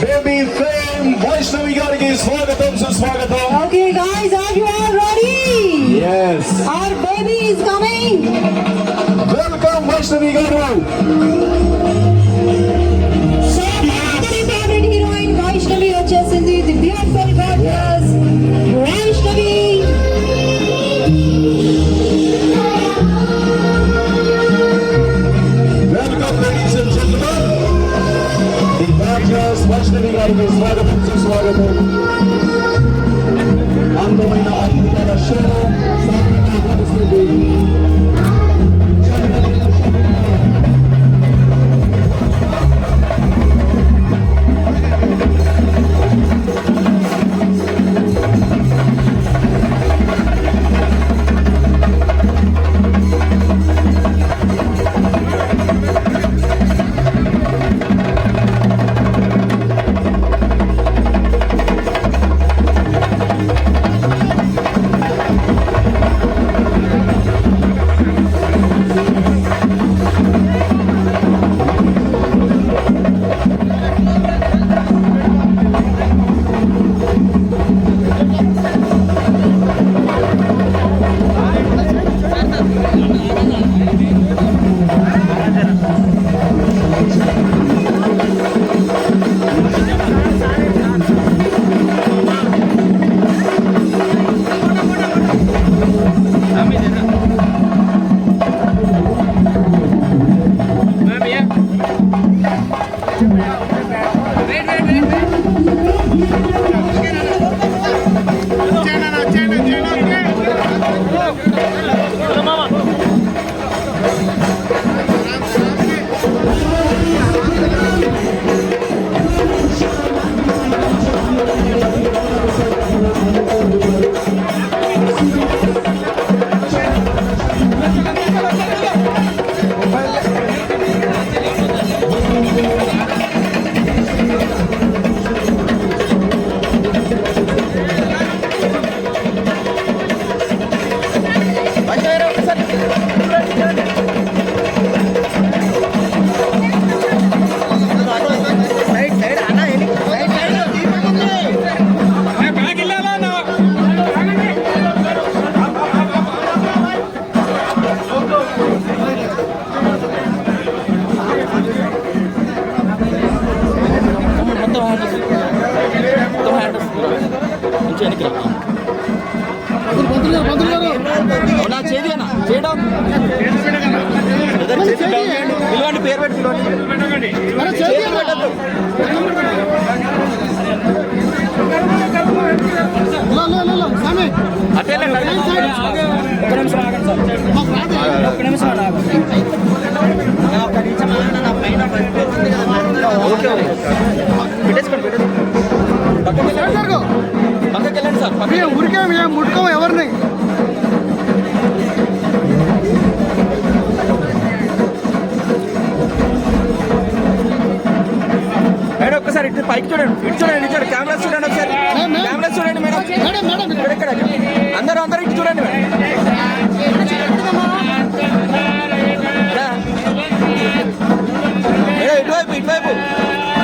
Baby fame Vaishnavi గారికి స్వాగతం సుస్వాగతం. Okay guys, are you all ready? Yes. Our baby is coming. Welcome Vaishnavi గారు. So my favorite heroine Vaishnavi వచ్చేసింది. The beautiful goddess Vaishnavi. Welcome ladies and gentlemen. The gorgeous Vaishnavi గారికి స్వాగతం సుస్వాగతం. అందమైన అద్భుతాల show సాధారణంగా నడుస్తుంది. పేరు పెట్టి పక్కకి వెళ్ళండి సార్. ఊరికే ముట్టుకోం ఎవరిని. మేడం ఒక్కసారి ఇటు పైకి చూడండి, ఇటు చూడండి, ఇటు కెమెరా చూడండి, ఒకసారి కెమెరా చూడండి మేడం. ఇక్కడ అందరూ ఇటు చూడండి మేడం. ఇటువైపు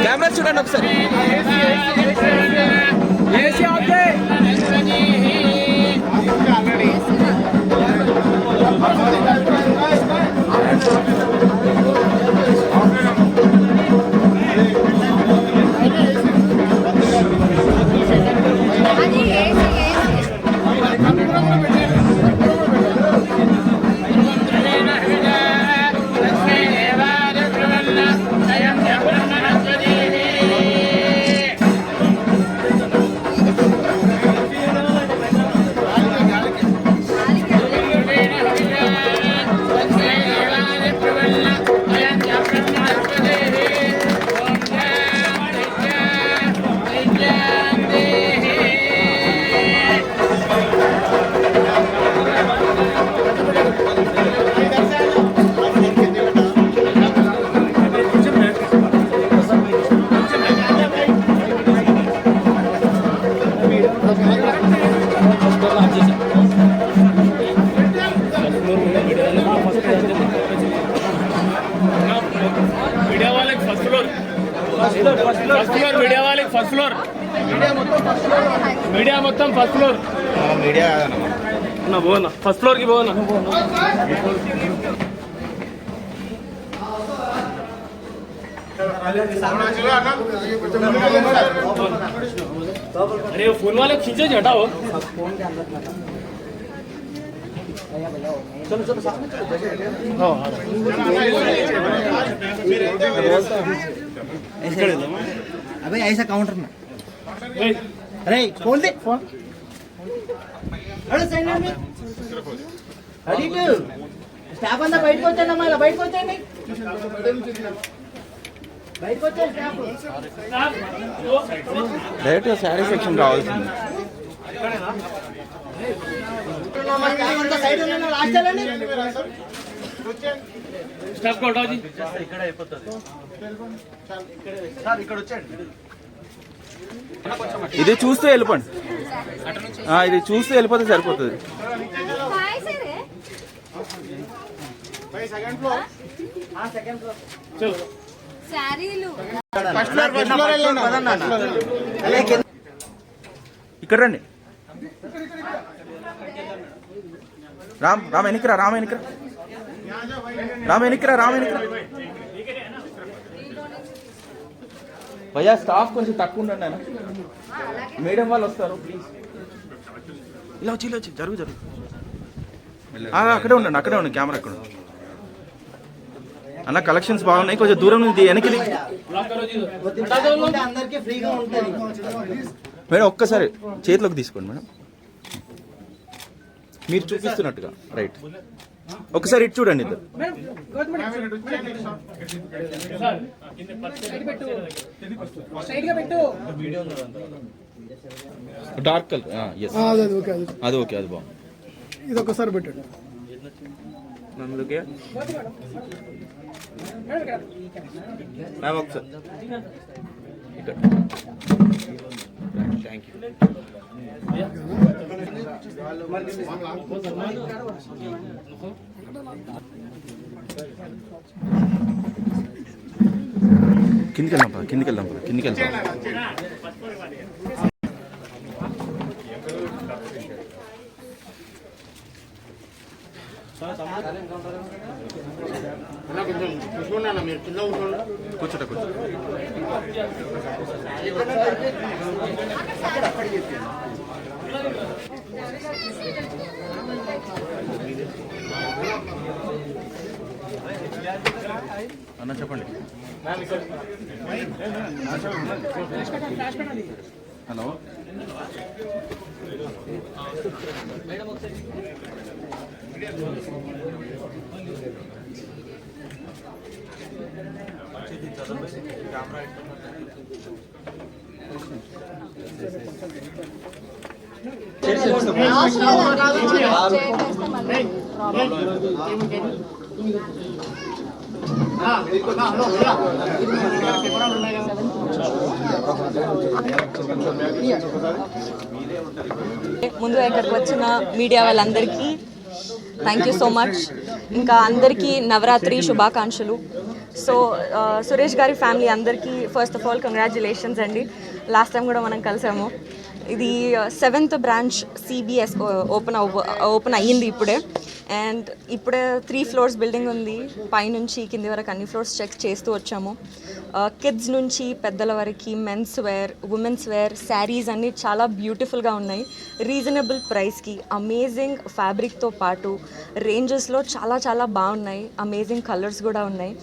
కెమెరా చూడండి ఒకసారి. మీడియా వాళ్ళకి ఫస్ట్ ఫ్లోర్ మీడియా మొత్తం ఫస్ట్ ఫ్లోర్ మీడియా పోనా ఫస్ట్ ఫ్లోర్కి పోనా अरे फोन वाले खींचे हटाओ अबे ऐसा काउंटर में अरे खोल दे फोन స్టాఫ్ అంతా బయటకు వచ్చాను అమ్మా, ఇలా బయటకు వచ్చండి, బయటకు వచ్చాను స్టాఫ్. డైరెక్ట్ శారీ సెక్షన్ రావాల్సింది. సైడ్ లాస్ట్ వెళ్ళండి. స్టాఫ్ को हटाओ जी ఇది చూస్తూ వెళ్ళిపోండి, ఇది చూస్తూ వెళ్ళిపోతే సరిపోతుంది. ఇక్కడ రండి. రామ్ రామ్ ఎన్నికరా, రామ్ ఎన్నికరా, రామ్ ఎన్నికరా, రామ్ ఎన్నికరా. భయ్యా స్టాఫ్ కొంచెం తక్కువ ఉండండి ఆయన, మేడం వాళ్ళు వస్తారు ప్లీజ్. ఇలా వచ్చి, ఇలా వచ్చి, జరుగు జరుగు. అక్కడే ఉండండి, అక్కడే ఉండండి, కెమెరా అక్కడ ఉంది. అన్న కలెక్షన్స్ బాగున్నాయి, కొంచెం దూరం నుంచి వెనక్కి. మేడం ఒక్కసారి చేతిలోకి తీసుకోండి మేడం, మీరు చూపిస్తున్నట్టుగా. రైట్, ఒకసారి ఇటు చూడండి ఇద్దరు. డార్క్ కలర్, అది ఓకే, అది బాగుంది. ఇది ఒకసారి పెట్టండి. అందుకే మ్యామ్ ఒకసారి ఇక్కడ. Thank you. కిందికి వెళ్దాం పద, కిందికి వెళ్దాం పద, కిందికి వెళ్దాం. కూర్చోట కూర్చో. అన్న చెప్పండి. హలో, ముందు ఇక్కడికి వచ్చిన మీడియా వాళ్ళందరికీ థ్యాంక్ యూ సో మచ్. ఇంకా అందరికీ నవరాత్రి శుభాకాంక్షలు. సో సురేష్ గారి ఫ్యామిలీ అందరికీ ఫస్ట్ ఆఫ్ ఆల్ కంగ్రాచ్యులేషన్స్ అండి. లాస్ట్ టైం కూడా మనం కలిసాము. ఇది 7th బ్రాంచ్ CBS ఓపెన్ అయ్యింది ఇప్పుడే. అండ్ ఇప్పుడే 3 floors బిల్డింగ్ ఉంది, పైనుంచి కింది వరకు అన్ని ఫ్లోర్స్ చెక్ చేస్తూ వచ్చాము. కిడ్స్ నుంచి పెద్దల వరకు men's wear, women's wear, saris అన్నీ చాలా బ్యూటిఫుల్గా ఉన్నాయి. రీజనబుల్ ప్రైస్కి అమేజింగ్ ఫ్యాబ్రిక్తో పాటు రేంజెస్లో చాలా చాలా బాగున్నాయి. అమేజింగ్ కలర్స్ కూడా ఉన్నాయి.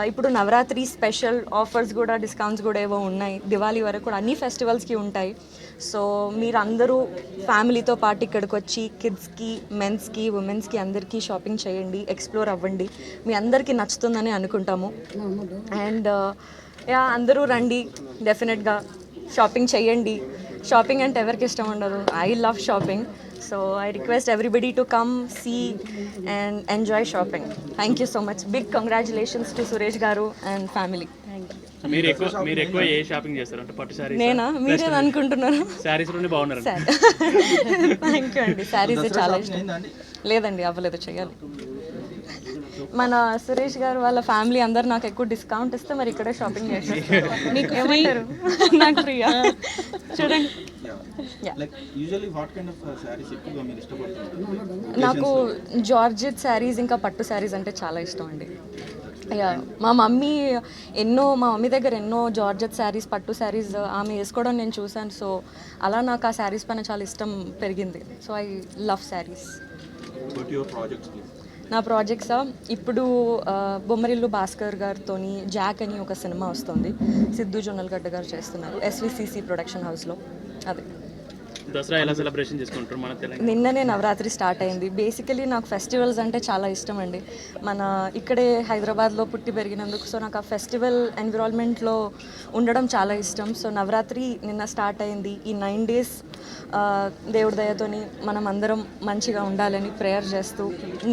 ఇప్పుడు నవరాత్రి స్పెషల్ ఆఫర్స్ కూడా, డిస్కౌంట్స్ కూడా ఏవో ఉన్నాయి. దివాళీ వరకు కూడా అన్ని ఫెస్టివల్స్కి ఉంటాయి. సో మీరు అందరూ ఫ్యామిలీతో పాటు ఇక్కడికి వచ్చి కిడ్స్కి, మెన్స్కి, ఉమెన్స్కి అందరికీ షాపింగ్ చేయండి, ఎక్స్ప్లోర్ అవ్వండి. మీ అందరికీ నచ్చుతుందని అనుకుంటాము. అండ్ అందరూ రండి, డెఫినెట్గా షాపింగ్ చేయండి. షాపింగ్ అంటే ఎవరికి ఇష్టం ఉండదు? I love shopping. So I request everybody to come, see and enjoy shopping. Thank you so much. Big congratulations to Suresh Garu and family. మీరు ఎక్కువ ఏ షాపింగ్ చేస్తారు? అంటే పట్టు సారీస్? నేనా? మీరే అనుకుంటున్నారు? సారీస్ లోనే బాగున్నారు. థ్యాంక్ యూ అండి. సారీస్ చాలా ఇష్టం. లేదండి, అవ్వలేదు, చేయాలి. మన సురేష్ గారు వాళ్ళ ఫ్యామిలీ అందరు నాకు ఎక్కువ డిస్కౌంట్ ఇస్తే మరి ఇక్కడే షాపింగ్ చేస్తారు. మీకు ఏమంటారు? నాకు ఫ్రీయా? చూడండి. Like usually what kind of saris ఎక్కువగా మీరు ఇష్టపడుతుంటారు? నాకు జార్జెట్ శారీస్ ఇంకా పట్టు శారీస్ అంటే చాలా ఇష్టం అండి. యా, మా మమ్మీ దగ్గర ఎన్నో జార్జెట్ శారీస్, పట్టు శారీస్ ఆమె వేసుకోవడం నేను చూశాను. సో అలా నాకు ఆ శారీస్ పైన చాలా ఇష్టం పెరిగింది. So I love saris. What your projects please? నా ప్రాజెక్ట్సా, ఇప్పుడు బొమ్మరిల్లు భాస్కర్ గారితో జాక్ అని ఒక సినిమా వస్తుంది. సిద్ధు జొన్నలగడ్డ గారు చేస్తున్నారు, SVCC ప్రొడక్షన్ హౌస్లో. అదే. దసరా ఎలా సెలబ్రేషన్ చేసుకుంటారు మన తెలంగాణ? నిన్ననే నవరాత్రి స్టార్ట్ అయింది. బేసికలీ నాకు ఫెస్టివల్స్ అంటే చాలా ఇష్టం అండి. మన ఇక్కడే హైదరాబాద్లో పుట్టి పెరిగినందుకు సో నాకు ఆ ఫెస్టివల్ ఎన్విరాన్మెంట్లో ఉండడం చాలా ఇష్టం. సో నవరాత్రి నిన్న స్టార్ట్ అయింది. ఈ 9 days దేవుడి దయతోని మనం అందరం మంచిగా ఉండాలని ప్రేయర్ చేస్తూ,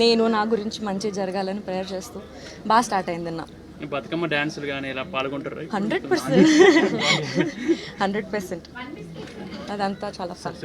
నేను నా గురించి మంచి జరగాలని ప్రేయర్ చేస్తూ బాగా స్టార్ట్ అయింది నిన్న. బతుకమ్మ డాన్సులు కానీ ఇలా పాల్గొంటారు? 100% అదంతా చాలా ఫన్.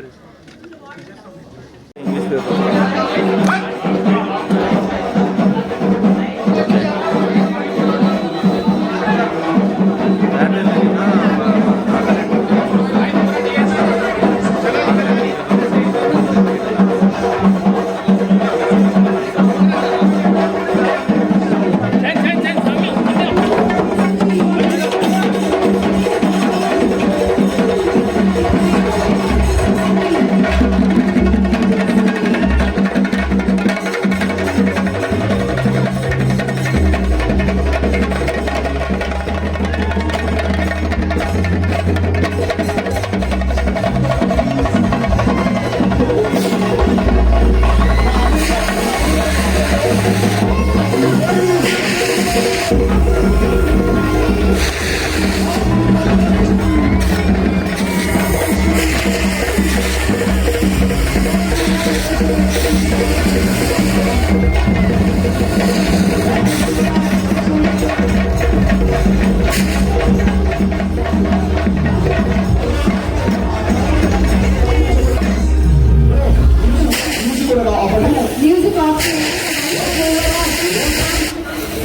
Music off.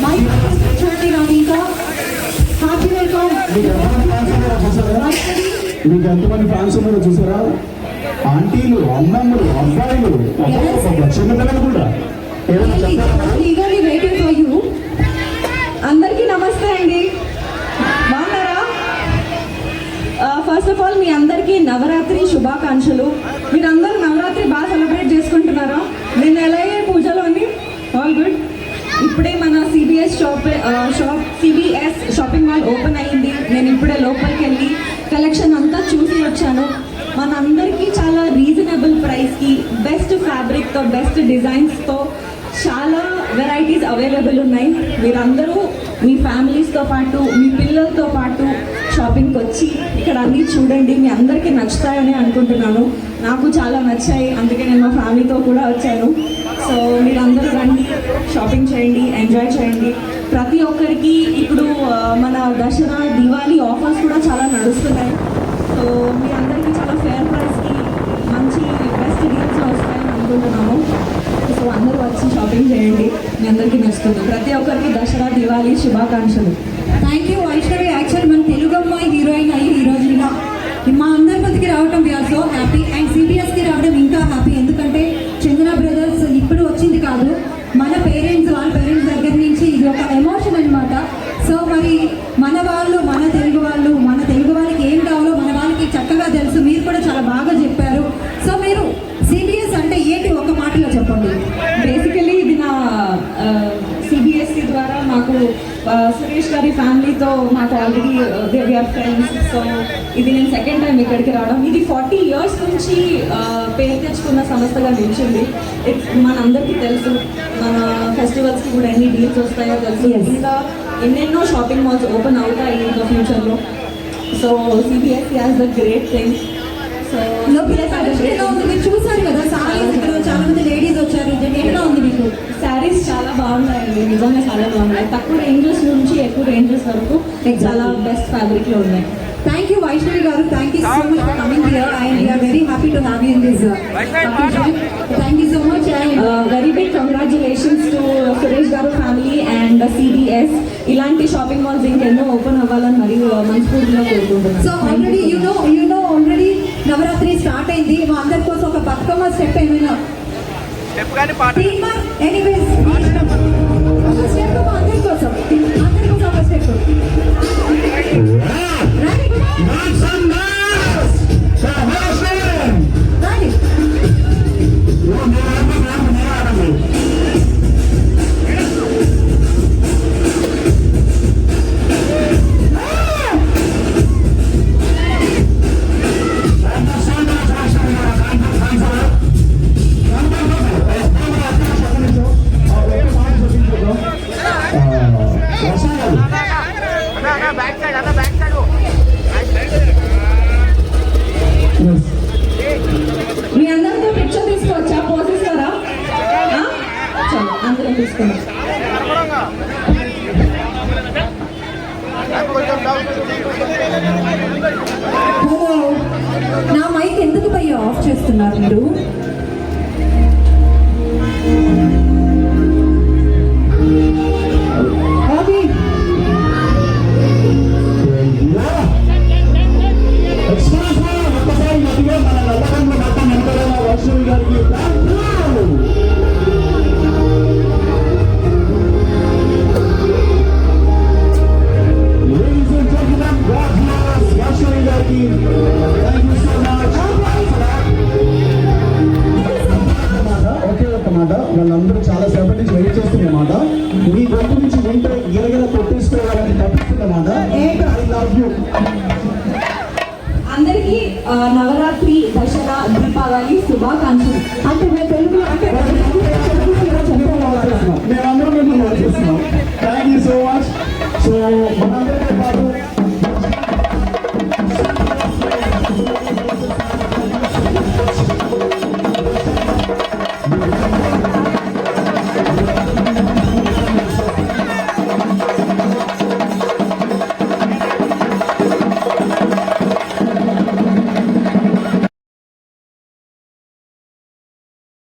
Mike, చూడండి రాధిక. Happy welcome. మీకు ఎంతమంది ఫ్యాన్స్ ఉన్నారో చూసారా? ఆంటీలు, అమ్మమ్మలు, అబ్బాయిలు, చిన్నపిల్లలు కూడా. Eagerly waiting for you. అందరికీ నమస్తే అండి. బాగున్నారా? ఫస్ట్ ఆఫ్ ఆల్ మీ అందరికీ నవరాత్రి శుభాకాంక్షలు. మీరందరూ నవరాత్రి బాగా సెలబ్రేట్ చేసుకుంటున్నారా? నిన్న ఎలాగే పూజలు అన్ని ఆల్ గుడ్. ఇప్పుడే మన CBS షాపింగ్ మాల్ ఓపెన్ అయ్యింది. నేను ఇప్పుడే లోపలికి వెళ్ళి కలెక్షన్ అంతా చూసి వచ్చాను. మనందరికీ చాలా రీజనబుల్ ప్రైస్కి బెస్ట్ ఫ్యాబ్రిక్తో, బెస్ట్ డిజైన్స్తో చాలా వెరైటీస్ అవైలబుల్ ఉన్నాయి. మీరందరూ మీ ఫ్యామిలీస్తో పాటు, మీ పిల్లలతో పాటు షాపింగ్కి వచ్చి ఇక్కడ అన్నీ చూడండి. మీ అందరికీ నచ్చుతాయని అనుకుంటున్నాను. నాకు చాలా నచ్చాయి, అందుకే నేను మా ఫ్యామిలీతో కూడా వచ్చాను. సో మీరందరూ రండి, షాపింగ్ చేయండి, ఎంజాయ్ చేయండి. ప్రతి ఒక్కరికి ఇప్పుడు మన దసరా, దివాళీ ఆఫర్స్ కూడా చాలా నడుస్తున్నాయి. సో మీ అందరికీ చాలా ఫేర్ ప్రైస్కి మంచి బెస్ట్ డీల్స్ వస్తాయని అనుకుంటున్నాము. సో అందరూ వచ్చి షాపింగ్ చేయండి, మీ అందరికీ నచ్చుతుంది. ప్రతి ఒక్కరికి దసరా, దివాళీ శుభాకాంక్షలు. Thank you Vaishnavi. యాక్చువల్ మన తెలుగు అమ్మాయి హీరోయిన్ అయ్యి ఈ రోజున మా అందరి మధ్యకి రావడం వీఆర్ సో హ్యాపీ. అండ్ CBSకి రావడం ఇంకా హ్యాపీ. ఎందుకంటే చందన బ్రదర్స్ ఇప్పుడు వచ్చింది కాదు, మన పేరెంట్స్, వాళ్ళ పేరెంట్స్ దగ్గర నుంచి ఇది ఒక ఎమోషన్ అనమాట. సో మరి మన వాళ్ళు, మన తెలుగు వాళ్ళకి ఏం కావాలో మన వాళ్ళకి చక్కగా తెలుసు. మీరు కూడా చాలా బాగా చెప్పారు. సో మీరు CBS అంటే ఏంటి ఒక మాటలో చెప్పండి. బేసికలీ ఇది నా CBSE ద్వారా మాకు సురేష్ గారి ఫ్యామిలీతో మాకు ఆల్రెడీ వీఆర్ ఫ్రెండ్స్. సో ఇది నేను సెకండ్ టైం ఇక్కడికి రావడం. ఇది 40 years నుంచి పేరు తెచ్చుకున్న సంస్థగా నిలిచింది. మనందరికీ తెలుసు, మన ఫెస్టివల్స్కి కూడా ఎన్ని డీల్స్ వస్తాయో తెలుసు. ఇంకా ఎన్నెన్నో షాపింగ్ మాల్స్ ఓపెన్ అవుతాయి ఇంకా ఫ్యూచర్లో. So CBSE has the great thing. So ఎలా ఉంది మీరు చూసారు కదా, సారీస్ ఇక్కడ చాలా మంది లేడీస్ వచ్చారు. ఎలా ఉంది మీకు? శారీస్ చాలా బాగున్నాయండి, నిజంగా చాలా బాగున్నాయి. తక్కువ రేంజెస్ నుంచి ఎక్కువ రేంజెస్ వరకు చాలా బెస్ట్ ఫ్యాబ్రిక్లో ఉన్నాయి. Thank you, Vaishnavi garu. Thank you so much for coming here, and we are very happy to have you in this occasion. Thank you so much, and very big congratulations to Suresh garu family and CBS. ఇలాంటి shopping malls ఇంకెన్నో open అవ్వాలని మరియు మనస్ఫూర్తిగా కోరుకుంటున్నాను. so already you know already Navaratri start అయింది. మా అందరి కోసం ఒక బతుకమ్మ స్టెప్ ఏమైనా ఎనీవేస్ ఒక స్టెప్ మా అందరి కోసం ఒక step. Make some noise for Wrestling! రండి. మీ అందరితో పిక్చర్ తీసుకోవచ్చా? పోసిస్తారా? చలో అందరం తీసుకున్నాం. హలో, నా మైక్ ఎందుకు భయ్య ఆఫ్ చేస్తున్నారు మీరు? ఓకే. ఒక్కసారి మధ్యలో మన నల్లగండ్ల మొత్తం వెంకటరామ వైష్ణవి గారికి Ladies and gentlemen, God bless Vaishnavi గారికి. Thank you so much. ఒకే ఒక్క మాట, వాళ్ళందరూ చాలా సేపటి నుంచి వెయిట్ చేస్తున్నమాట. మీ గొంతు నుంచి వింటే గిరగిర కొట్టేసుకోవాలని తప్పిస్తున్నమాట. I love you. అందరికీ నవరాత్రి, దసరా, దీపావళి శుభాకాంక్షలు. అంటే మేము తెలుగులో అంటే మేమందరం మిమ్మల్ని నడిపిస్తున్నాం. Thank you so much. So మనందరం